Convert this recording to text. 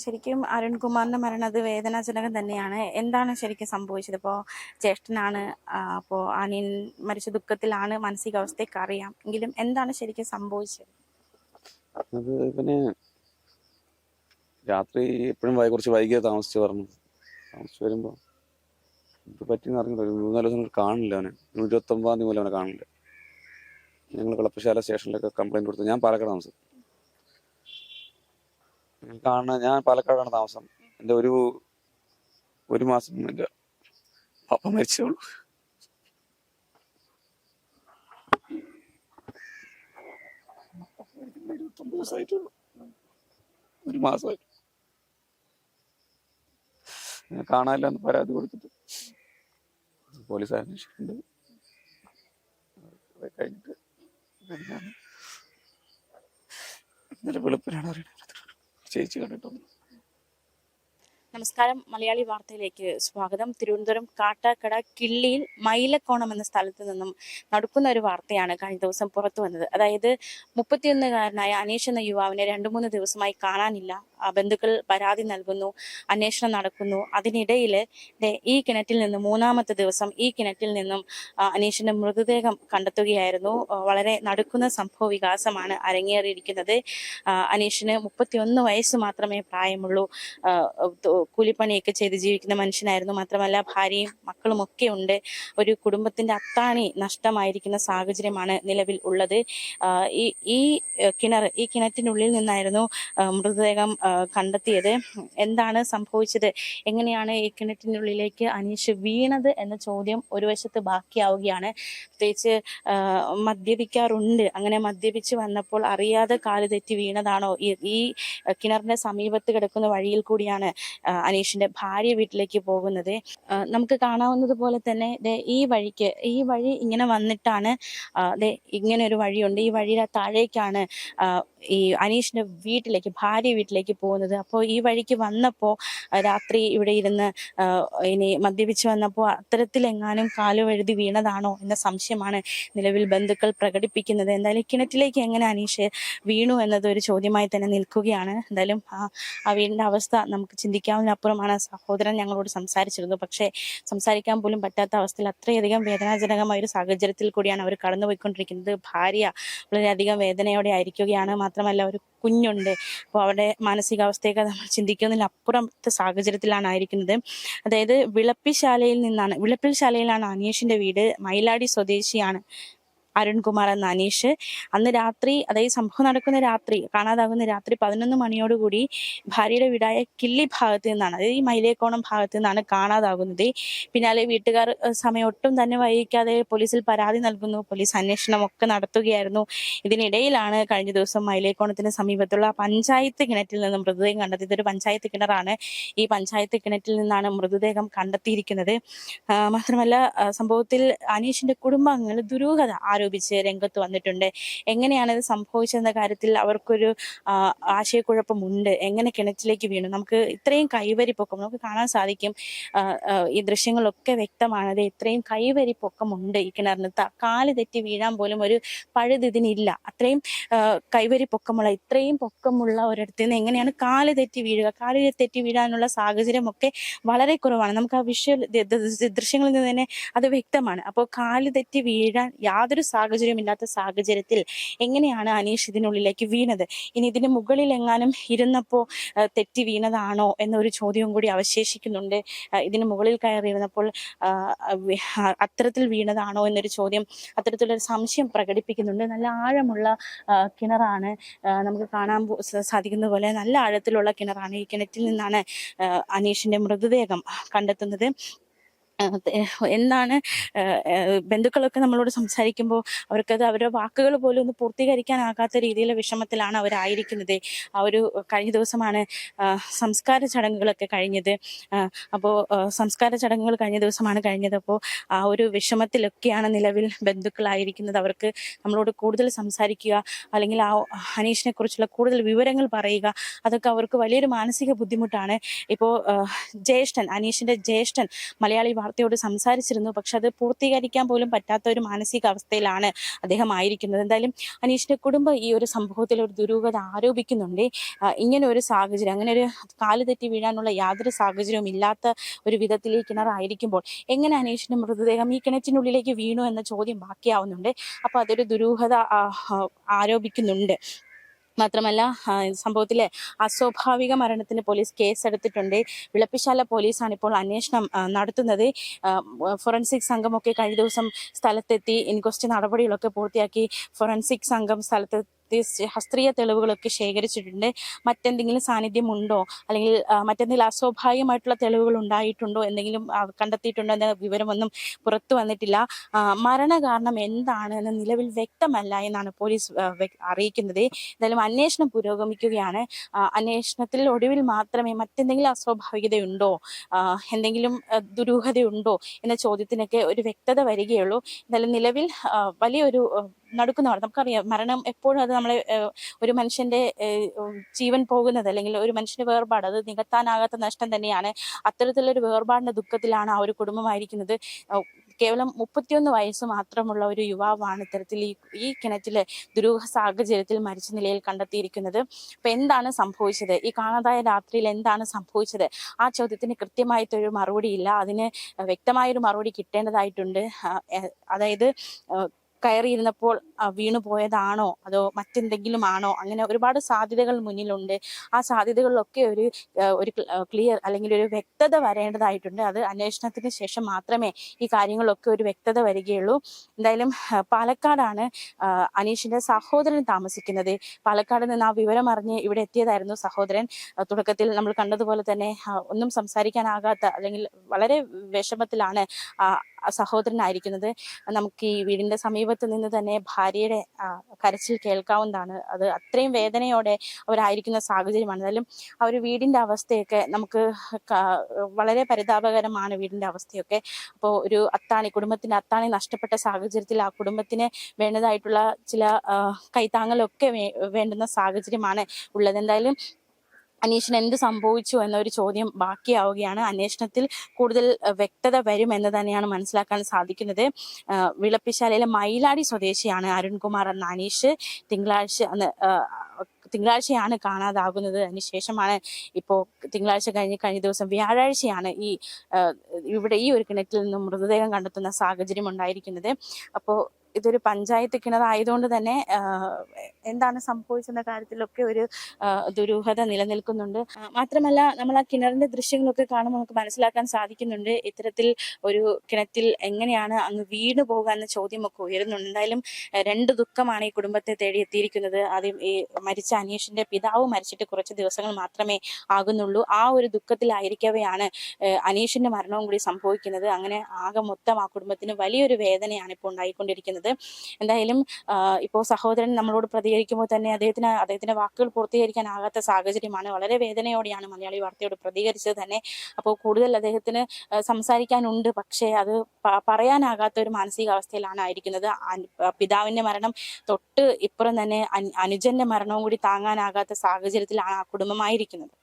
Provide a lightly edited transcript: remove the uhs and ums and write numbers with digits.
ശരിക്കും അരുൺകുമാറിന്റെ മരണം അത് വേദനാജനകം തന്നെയാണ്. എന്താണ് ശരിക്കും സംഭവിച്ചത്? ഇപ്പോൾ ജ്യേഷ്ഠനാണ്, അപ്പോൾ അനിയൻ മരിച്ച ദുഃഖത്തിലാണ്, മാനസികാവസ്ഥയൊക്കെ അറിയാം. എങ്കിലും എന്താണ് ശരിക്കും സംഭവിച്ചത്? അത് പിന്നെ രാത്രി എപ്പോഴും കുറച്ച് വൈകിയ താമസിച്ച് വരുമ്പോൾ ഇത് പറ്റിയെന്ന് അറിഞ്ഞില്ല. ഒരു 3-4 ദിവസം കാണില്ല അവനെ. 29-ാം തീയതി മുതൽ അവനെ കാണില്ല. ഞങ്ങൾ കളപ്പശാല സ്റ്റേഷനിലൊക്കെ കംപ്ലൈന്റ് കൊടുത്തു. ഞാൻ പാലക്കാട് താമസം. ഞാൻ പാലക്കാടാണ് താമസം. എൻ്റെ ഒരു മാസം എൻ്റെ പപ്പ മരിച്ചോളൂ. ഒരു മാസമായിട്ട് ഞാൻ കാണാനില്ല എന്ന് പരാതി കൊടുത്തിട്ട് പോലീസ് അന്വേഷിക്കുന്നുണ്ട്. കഴിഞ്ഞിട്ട് ഇന്നലെ വെളുപ്പിനാണ് അറിയുന്നത്. ചേച്ചി കണ്ടിട്ടൊന്നും. നമസ്കാരം, മലയാളി വാർത്തയിലേക്ക് സ്വാഗതം. തിരുവനന്തപുരം കാട്ടാക്കട കിള്ളിയിൽ മൈലക്കോണം എന്ന സ്ഥലത്ത് നിന്നും നടക്കുന്ന ഒരു വാർത്തയാണ് കഴിഞ്ഞ ദിവസം പുറത്തു വന്നത്. അതായത് 31-കാരനായ അനീഷ് എന്ന യുവാവിനെ 2-3 ദിവസമായി കാണാനില്ല. ബന്ധുക്കൾ പരാതി നൽകുന്നു, അന്വേഷണം നടക്കുന്നു. അതിനിടയിൽ ഈ കിണറ്റിൽ നിന്നും 3-ാമത്തെ ദിവസം ഈ കിണറ്റിൽ നിന്നും അനീഷിന്റെ മൃതദേഹം കണ്ടെത്തുകയായിരുന്നു. വളരെ നടക്കുന്ന സംഭവ വികാസമാണ് അരങ്ങേറിയിരിക്കുന്നത്. അനീഷിന് 31 വയസ്സ് മാത്രമേ പ്രായമുള്ളൂ. കൂലിപ്പണിയൊക്കെ ചെയ്ത് ജീവിക്കുന്ന മനുഷ്യനായിരുന്നു. മാത്രമല്ല ഭാര്യയും മക്കളും ഒക്കെ ഉണ്ട്. ഒരു കുടുംബത്തിന്റെ അത്താണി നഷ്ടമായിരിക്കുന്ന സാഹചര്യമാണ് നിലവിൽ ഉള്ളത്. ഈ കിണറ്റിനുള്ളിൽ നിന്നായിരുന്നു മൃതദേഹം കണ്ടെത്തിയത്. എന്താണ് സംഭവിച്ചത്, എങ്ങനെയാണ് ഈ കിണറ്റിനുള്ളിലേക്ക് അനീഷ് വീണത് എന്ന ചോദ്യം ഒരു വശത്ത് ബാക്കിയാവുകയാണ്. പ്രത്യേകിച്ച് മദ്യപിക്കാറുണ്ട്. അങ്ങനെ മദ്യപിച്ച് വന്നപ്പോൾ അറിയാതെ കാല് തെറ്റി വീണതാണോ? ഈ കിണറിന്റെ സമീപത്ത് കിടക്കുന്ന വഴിയിൽ കൂടിയാണ് അനീഷിന്റെ ഭാര്യ വീട്ടിലേക്ക് പോകുന്നത്. നമുക്ക് കാണാവുന്നത് പോലെ തന്നെ ഈ വഴി ഇങ്ങനെ വന്നിട്ടാണ് ഇങ്ങനെ ഒരു വഴിയുണ്ട്. ഈ വഴിയുടെ താഴേക്കാണ് ഈ അനീഷിന്റെ ഭാര്യ വീട്ടിലേക്ക് പോകുന്നത്. അപ്പോൾ ഈ വഴിക്ക് വന്നപ്പോൾ രാത്രി ഇവിടെ ഇരുന്ന് ഇനി മദ്യപിച്ച് വന്നപ്പോൾ അത്തരത്തിലെങ്ങാനും കാല് വഴുതി വീണതാണോ എന്ന സംശയമാണ് നിലവിൽ ബന്ധുക്കൾ പ്രകടിപ്പിക്കുന്നത്. എന്തായാലും കിണറ്റിലേക്ക് എങ്ങനെ അനീഷ് വീണു എന്നത് ഒരു ചോദ്യമായി തന്നെ നിൽക്കുകയാണ്. എന്തായാലും ആ വീടിന്റെ അവസ്ഥ നമുക്ക് ചിന്തിക്കാവുന്നതിനപ്പുറമാണ്. സഹോദരൻ ഞങ്ങളോട് സംസാരിച്ചിരുന്നു. പക്ഷേ സംസാരിക്കാൻ പോലും പറ്റാത്ത അവസ്ഥയിൽ അത്രയധികം വേദനാജനകമായ ഒരു സാഹചര്യത്തിൽ കൂടിയാണ് അവർ കടന്നുപോയിക്കൊണ്ടിരിക്കുന്നത്. ഭാര്യ വളരെയധികം വേദനയോടെ ആയിരിക്കുകയാണ്. മാത്രമല്ല ഒരു കുഞ്ഞുണ്ട്. അപ്പോൾ അവരുടെ മാനസികാവസ്ഥയൊക്കെ നമ്മൾ ചിന്തിക്കുന്നതിലപ്പുറത്തെ സാഹചര്യത്തിലാണ് ആയിരിക്കുന്നത്. അതായത് വിളപ്പിൽശാലയിലാണ് അനീഷിന്റെ വീട്. മയിലാടി സ്വദേശിയാണ് അരുൺകുമാർ എന്ന അനീഷ്. അന്ന് രാത്രി, അതായത് സംഭവം നടക്കുന്ന രാത്രി, കാണാതാകുന്ന രാത്രി 11 മണിയോടുകൂടി ഭാര്യയുടെ വീടായ കിള്ളി ഭാഗത്ത് നിന്നാണ്, അതായത് ഈ മൈലേക്കോണം ഭാഗത്ത് നിന്നാണ് കാണാതാകുന്നത്. പിന്നാലെ വീട്ടുകാർ സമയം ഒട്ടും തന്നെ വൈകിക്കാതെ പോലീസിൽ പരാതി നൽകുന്നു. പോലീസ് അന്വേഷണം ഒക്കെ നടത്തുകയായിരുന്നു. ഇതിനിടയിലാണ് കഴിഞ്ഞ ദിവസം മൈലേക്കോണത്തിന് സമീപത്തുള്ള പഞ്ചായത്ത് കിണറ്റിൽ നിന്ന് മൃതദേഹം കണ്ടെത്തിയത്. ഒരു പഞ്ചായത്ത് കിണറാണ്. ഈ പഞ്ചായത്ത് കിണറ്റിൽ നിന്നാണ് മൃതദേഹം കണ്ടെത്തിയിരിക്കുന്നത്. മാത്രമല്ല സംഭവത്തിൽ അനീഷിന്റെ കുടുംബാംഗങ്ങൾ ദുരൂഹത ആരോപിച്ച് രംഗത്ത് വന്നിട്ടുണ്ട്. എങ്ങനെയാണ് ഇത് സംഭവിച്ചെന്ന കാര്യത്തിൽ അവർക്കൊരു ആശയക്കുഴപ്പമുണ്ട്. എങ്ങനെ കിണറ്റിലേക്ക് വീണു? നമുക്ക് ഇത്രയും കൈവരി പൊക്കം നമുക്ക് കാണാൻ സാധിക്കും. ഈ ദൃശ്യങ്ങളൊക്കെ വ്യക്തമാണത്. ഇത്രയും കൈവരി പൊക്കമുണ്ട് ഈ കിണറിന്. കാല് തെറ്റി വീഴാൻ പോലും ഒരു പഴുത് ഇതിനില്ല. അത്രയും കൈവരി പൊക്കമുള്ള, ഇത്രയും പൊക്കമുള്ള ഒരിടത്ത് നിന്ന് എങ്ങനെയാണ് കാല് തെറ്റി വീഴുക? കാല് തെറ്റി വീഴാനുള്ള സാഹചര്യമൊക്കെ വളരെ കുറവാണ്. നമുക്ക് ആ ദൃശ്യങ്ങളിൽ നിന്ന് തന്നെ അത് വ്യക്തമാണ്. അപ്പോൾ കാല് തെറ്റി വീഴാൻ യാതൊരു സാഹചര്യമില്ലാത്ത സാഹചര്യത്തിൽ എങ്ങനെയാണ് അനീഷ് ഇതിനുള്ളിലേക്ക് വീണത്? ഇനി ഇതിന് മുകളിൽ എങ്ങാനും ഇരുന്നപ്പോൾ തെറ്റി വീണതാണോ എന്നൊരു ചോദ്യവും കൂടി അവശേഷിക്കുന്നുണ്ട്. ഇതിന് മുകളിൽ കയറിയിരുന്നപ്പോൾ അത്തരത്തിൽ വീണതാണോ എന്നൊരു ചോദ്യം, അത്തരത്തിലൊരു സംശയം പ്രകടിപ്പിക്കുന്നുണ്ട്. നല്ല ആഴമുള്ള കിണറാണ്. നമുക്ക് കാണാൻ സാധിക്കുന്ന പോലെ നല്ല ആഴത്തിലുള്ള കിണറാണ്. ഈ കിണറ്റിൽ നിന്നാണ് അനീഷിന്റെ മൃതദേഹം കണ്ടെത്തുന്നത്. എന്താണ് ബന്ധുക്കളൊക്കെ നമ്മളോട് സംസാരിക്കുമ്പോൾ അവർക്കത് അവരുടെ വാക്കുകൾ പോലും ഒന്ന് പൂർത്തീകരിക്കാനാകാത്ത രീതിയിലുള്ള വിഷമത്തിലാണ് അവരായിരിക്കുന്നത്. ആ ഒരു കഴിഞ്ഞ ദിവസമാണ് സംസ്കാര ചടങ്ങുകളൊക്കെ കഴിഞ്ഞത്. അപ്പോൾ സംസ്കാര ചടങ്ങുകൾ കഴിഞ്ഞ ദിവസമാണ് കഴിഞ്ഞത്. അപ്പോൾ ആ ഒരു വിഷമത്തിലൊക്കെയാണ് നിലവിൽ ബന്ധുക്കളായിരിക്കുന്നത്. അവർക്ക് നമ്മളോട് കൂടുതൽ സംസാരിക്കുക, അല്ലെങ്കിൽ ആ അനീഷിനെ കുറിച്ചുള്ള കൂടുതൽ വിവരങ്ങൾ പറയുക, അതൊക്കെ അവർക്ക് വലിയൊരു മാനസിക ബുദ്ധിമുട്ടാണ്. ഇപ്പോൾ അനീഷിന്റെ ജ്യേഷ്ഠൻ മലയാളി വാർത്തയോട് സംസാരിച്ചിരുന്നു. പക്ഷെ അത് പൂർത്തീകരിക്കാൻ പോലും പറ്റാത്ത ഒരു മാനസികാവസ്ഥയിലാണ് അദ്ദേഹം ആയിരിക്കുന്നത്. എന്തായാലും അനീഷിന്റെ കുടുംബം ഈ ഒരു സംഭവത്തിൽ ഒരു ദുരൂഹത ആരോപിക്കുന്നുണ്ട്. ഇങ്ങനെ ഒരു സാഹചര്യം, അങ്ങനെ ഒരു കാല് തെറ്റി വീഴാനുള്ള യാതൊരു സാഹചര്യവും ഇല്ലാത്ത ഒരു വിധത്തിൽ ഈ കിണറായിരിക്കുമ്പോൾ എങ്ങനെ അനീഷിന്റെ മൃതദേഹം ഈ കിണറ്റിനുള്ളിലേക്ക് വീണു എന്ന ചോദ്യം ബാക്കിയാവുന്നുണ്ട്. അപ്പൊ അതൊരു ദുരൂഹത ആരോപിക്കുന്നുണ്ട്. മാത്രമല്ല സംഭവത്തിലെ അസ്വാഭാവിക മരണത്തിന് പോലീസ് കേസെടുത്തിട്ടുണ്ട്. വിളപ്പിശാല പോലീസാണ് ഇപ്പോൾ അന്വേഷണം നടത്തുന്നത്. ഫോറൻസിക് സംഘമൊക്കെ കഴിഞ്ഞ ദിവസം സ്ഥലത്തെത്തി ഇൻക്വസ്റ്റ് നടപടികളൊക്കെ പൂർത്തിയാക്കി. ഫോറൻസിക് സംഘം സ്ഥലത്തെത്തി ശാസ്ത്രീയ തെളിവുകളൊക്കെ ശേഖരിച്ചിട്ടുണ്ട്. മറ്റെന്തെങ്കിലും സാന്നിധ്യം ഉണ്ടോ, അല്ലെങ്കിൽ മറ്റെന്തെങ്കിലും അസ്വാഭാവികമായിട്ടുള്ള തെളിവുകൾ ഉണ്ടായിട്ടുണ്ടോ, എന്തെങ്കിലും കണ്ടെത്തിയിട്ടുണ്ടോ എന്ന വിവരമൊന്നും പുറത്തു വന്നിട്ടില്ല. മരണകാരണം എന്താണ് എന്ന് നിലവിൽ വ്യക്തമല്ല എന്നാണ് പോലീസ് അറിയിക്കുന്നത്. എന്തായാലും അന്വേഷണം പുരോഗമിക്കുകയാണ്. അന്വേഷണത്തിൽ ഒടുവിൽ മാത്രമേ മറ്റെന്തെങ്കിലും അസ്വാഭാവികതയുണ്ടോ, എന്തെങ്കിലും ദുരൂഹതയുണ്ടോ എന്ന ചോദ്യത്തിനൊക്കെ ഒരു വ്യക്തത വരികയുള്ളൂ. എന്തായാലും നിലവിൽ വലിയൊരു നടക്കുന്നതാണ്. നമുക്കറിയാം, മരണം എപ്പോഴും അത് നമ്മളെ ഒരു മനുഷ്യന്റെ ജീവൻ പോകുന്നത്, അല്ലെങ്കിൽ ഒരു മനുഷ്യന്റെ വേർപാട്, അത് നികത്താനാകാത്ത നഷ്ടം തന്നെയാണ്. അത്തരത്തിലൊരു വേർപാടിന്റെ ദുഃഖത്തിലാണ് ആ ഒരു കുടുംബമായിരിക്കുന്നത്. കേവലം 31 വയസ്സ് മാത്രമുള്ള ഒരു യുവാവാണ് ഇത്തരത്തിൽ ഈ കിണറ്റിലെ ദുരൂഹ സാഹചര്യത്തിൽ മരിച്ച നിലയിൽ കണ്ടെത്തിയിരിക്കുന്നത്. അപ്പൊ എന്താണ് സംഭവിച്ചത്, ഈ കാണാതായ രാത്രിയിൽ എന്താണ് സംഭവിച്ചത്, ആ ചോദ്യത്തിന് കൃത്യമായിട്ടൊരു മറുപടിയില്ല. അതിന് വ്യക്തമായൊരു മറുപടി കിട്ടേണ്ടതായിട്ടുണ്ട്. അതായത് കയറിയിരുന്നപ്പോൾ വീണു പോയതാണോ, അതോ മറ്റെന്തെങ്കിലും ആണോ, അങ്ങനെ ഒരുപാട് സാധ്യതകൾ മുന്നിലുണ്ട്. ആ സാധ്യതകളിലൊക്കെ ഒരു ക്ലിയർ, അല്ലെങ്കിൽ ഒരു വ്യക്തത വരേണ്ടതായിട്ടുണ്ട്. അത് അന്വേഷണത്തിന് ശേഷം മാത്രമേ ഈ കാര്യങ്ങളൊക്കെ ഒരു വ്യക്തത വരികയുള്ളൂ. എന്തായാലും പാലക്കാടാണ് അനീഷിന്റെ സഹോദരൻ താമസിക്കുന്നത്. പാലക്കാട് നിന്ന് ആ വിവരം അറിഞ്ഞ് ഇവിടെ എത്തിയതായിരുന്നു സഹോദരൻ. തുടക്കത്തിൽ നമ്മൾ കണ്ടതുപോലെ തന്നെ ഒന്നും സംസാരിക്കാനാകാത്ത, അല്ലെങ്കിൽ വളരെ വിഷമത്തിലാണ് സഹോദരനായിരിക്കുന്നത്. നമുക്ക് ഈ വീടിന്റെ സമീപത്ത് നിന്ന് തന്നെ ഭാര്യയുടെ കരച്ചിൽ കേൾക്കാവുന്നതാണ്. അത് അത്രയും വേദനയോടെ അവരായിരിക്കുന്ന സാഹചര്യമാണ്. എന്നാലും ആ ഒരു വീടിന്റെ അവസ്ഥയൊക്കെ നമുക്ക് വളരെ പരിതാപകരമാണ്, വീടിന്റെ അവസ്ഥയൊക്കെ. അപ്പോൾ ഒരു കുടുംബത്തിന്റെ അത്താണി നഷ്ടപ്പെട്ട സാഹചര്യത്തിൽ ആ കുടുംബത്തിന് വേണ്ടതായിട്ടുള്ള ചില കൈത്താങ്ങലൊക്കെ വേണ്ടുന്ന സാഹചര്യമാണ് ഉള്ളത്. എന്തായാലും അനീഷിന് എന്ത് സംഭവിച്ചു എന്നൊരു ചോദ്യം ബാക്കിയാവുകയാണ്. അന്വേഷണത്തിൽ കൂടുതൽ വ്യക്തത വരുമെന്ന് തന്നെയാണ് മനസ്സിലാക്കാൻ സാധിക്കുന്നത്. വിളപ്പിശാലയിലെ മയിലാടി സ്വദേശിയാണ് അരുൺകുമാർ എന്ന അനീഷ്. തിങ്കളാഴ്ചയാണ് കാണാതാകുന്നത്. അതിനുശേഷമാണ് ഇപ്പോൾ തിങ്കളാഴ്ച കഴിഞ്ഞ ദിവസം വ്യാഴാഴ്ചയാണ് ഇവിടെ ഈ ഒരു കിണറ്റിൽ നിന്നും മൃതദേഹം കണ്ടെത്തുന്ന സാഹചര്യം ഉണ്ടായിരിക്കുന്നത്. അപ്പോൾ ഇതൊരു പഞ്ചായത്ത് കിണറായതുകൊണ്ട് തന്നെ എന്താണ് സംഭവിച്ചെന്ന കാര്യത്തിലൊക്കെ ഒരു ദുരൂഹത നിലനിൽക്കുന്നുണ്ട്. മാത്രമല്ല, നമ്മൾ ആ കിണറിന്റെ ദൃശ്യങ്ങളൊക്കെ കാണുമ്പോൾ നമുക്ക് മനസ്സിലാക്കാൻ സാധിക്കുന്നുണ്ട്, ഇത്തരത്തിൽ ഒരു കിണറ്റിൽ എങ്ങനെയാണ് അങ്ങ് വീണു പോകുക എന്ന ചോദ്യമൊക്കെ ഉയരുന്നുണ്ട്. എന്തായാലും രണ്ട് ദുഃഖമാണ് ഈ കുടുംബത്തെ തേടി എത്തിയിരിക്കുന്നത്. ആദ്യം ഈ മരിച്ച അനീഷിന്റെ പിതാവ് മരിച്ചിട്ട് കുറച്ച് ദിവസങ്ങൾ മാത്രമേ ആകുന്നുള്ളൂ. ആ ഒരു ദുഃഖത്തിലായിരിക്കവെയാണ് അനീഷിന്റെ മരണവും കൂടി സംഭവിക്കുന്നത്. അങ്ങനെ ആകെ മൊത്തം ആ കുടുംബത്തിന് വലിയൊരു വേദനയാണ് ഇപ്പോൾ ഉണ്ടായിക്കൊണ്ടിരിക്കുന്നത്. എന്തായാലും ഇപ്പോൾ സഹോദരൻ നമ്മളോട് പ്രതികരിക്കുമ്പോൾ തന്നെ അദ്ദേഹത്തിന്റെ വാക്കുകൾ പൂർത്തീകരിക്കാനാകാത്ത സാഹചര്യമാണ്. വളരെ വേദനയോടെയാണ് മലയാളി വാർത്തയോട് പ്രതികരിച്ചത് തന്നെ. അപ്പോൾ കൂടുതൽ അദ്ദേഹത്തിന് സംസാരിക്കാനുണ്ട്, പക്ഷേ അത് പറയാനാകാത്ത ഒരു മാനസികാവസ്ഥയിലാണ് ആയിരിക്കുന്നത്. പിതാവിന്റെ മരണം തൊട്ട് ഇപ്പുറം തന്നെ അനുജന്റെ മരണവും കൂടി താങ്ങാനാകാത്ത സാഹചര്യത്തിലാണ് ആ കുടുംബമായിരിക്കുന്നത്.